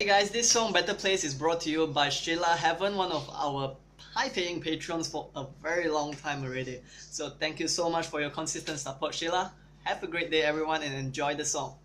Hey guys, this song Better Place is brought to you by Sheila Heaven, one of our high-paying patrons for a very long time already. So thank you so much for your consistent support, Sheila. Have a great day everyone and enjoy the song.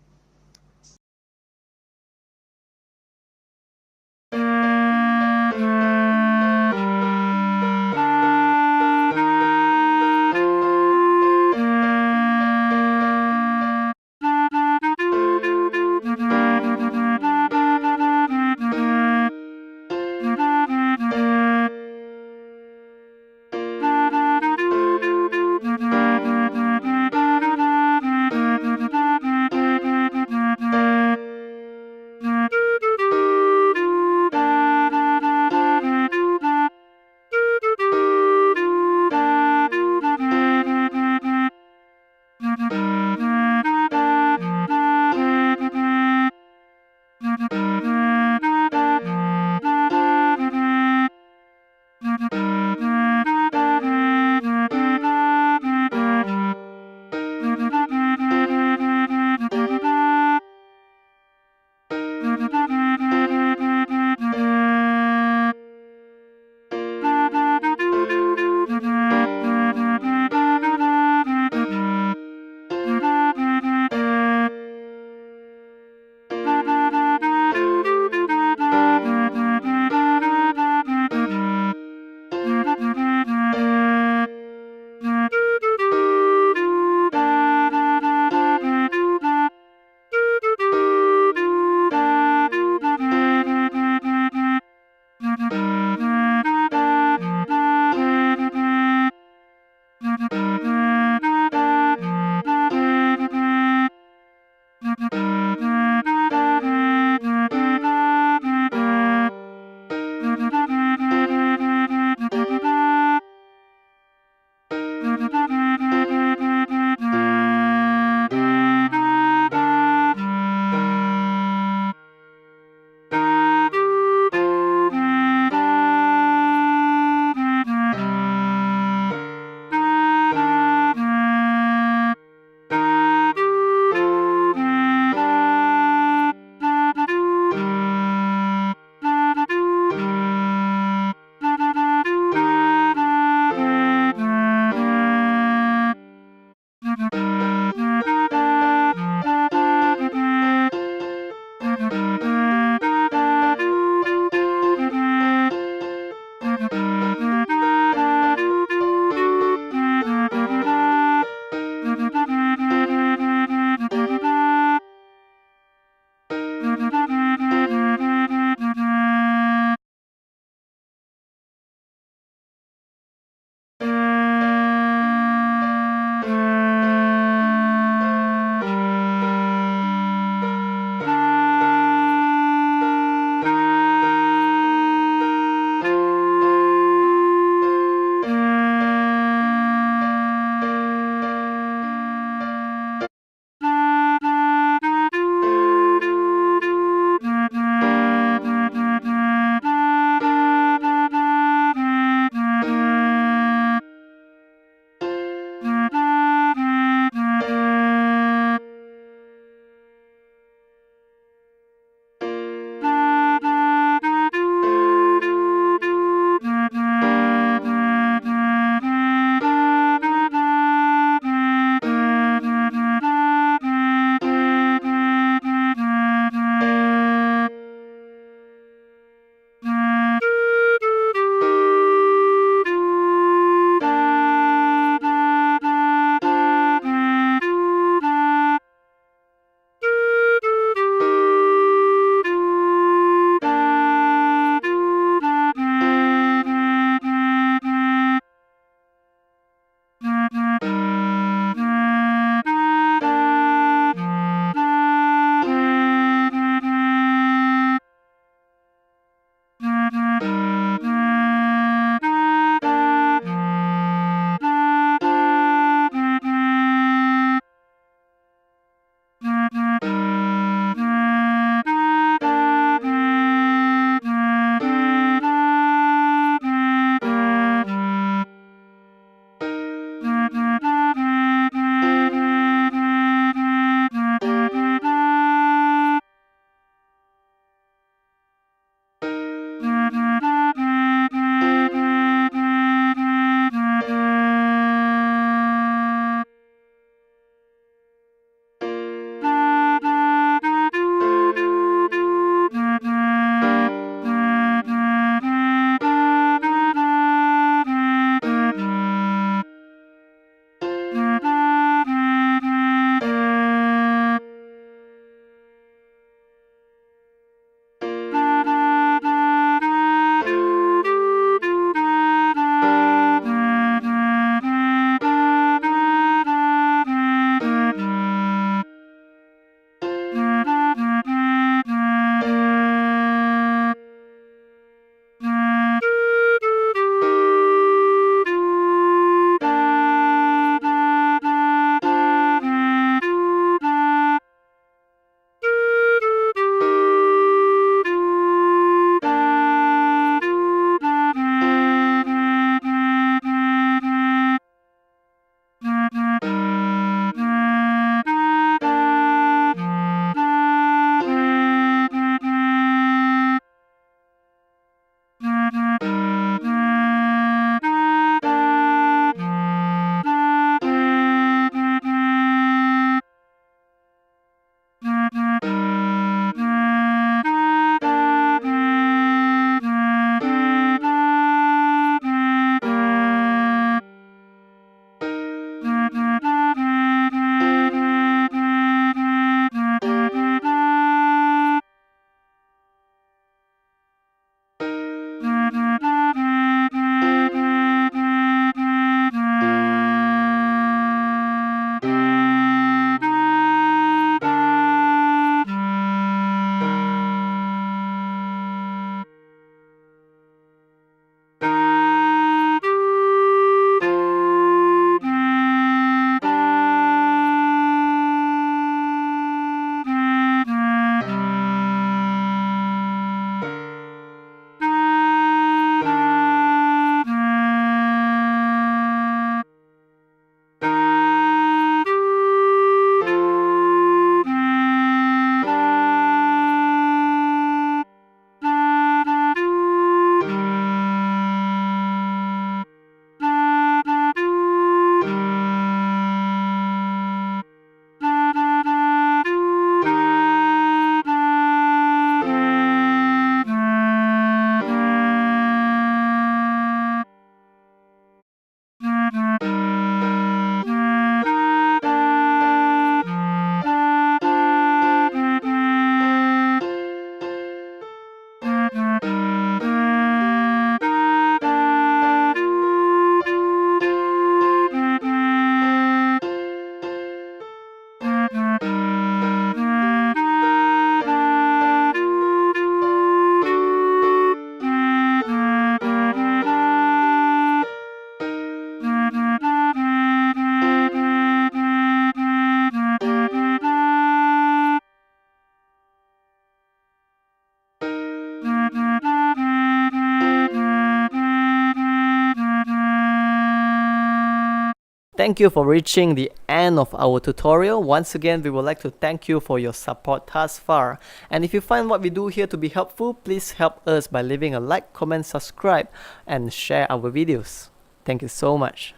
Thank you for reaching the end of our tutorial. Once again, we would like to thank you for your support thus far. And if you find what we do here to be helpful, please help us by leaving a like, comment, subscribe, and share our videos. Thank you so much.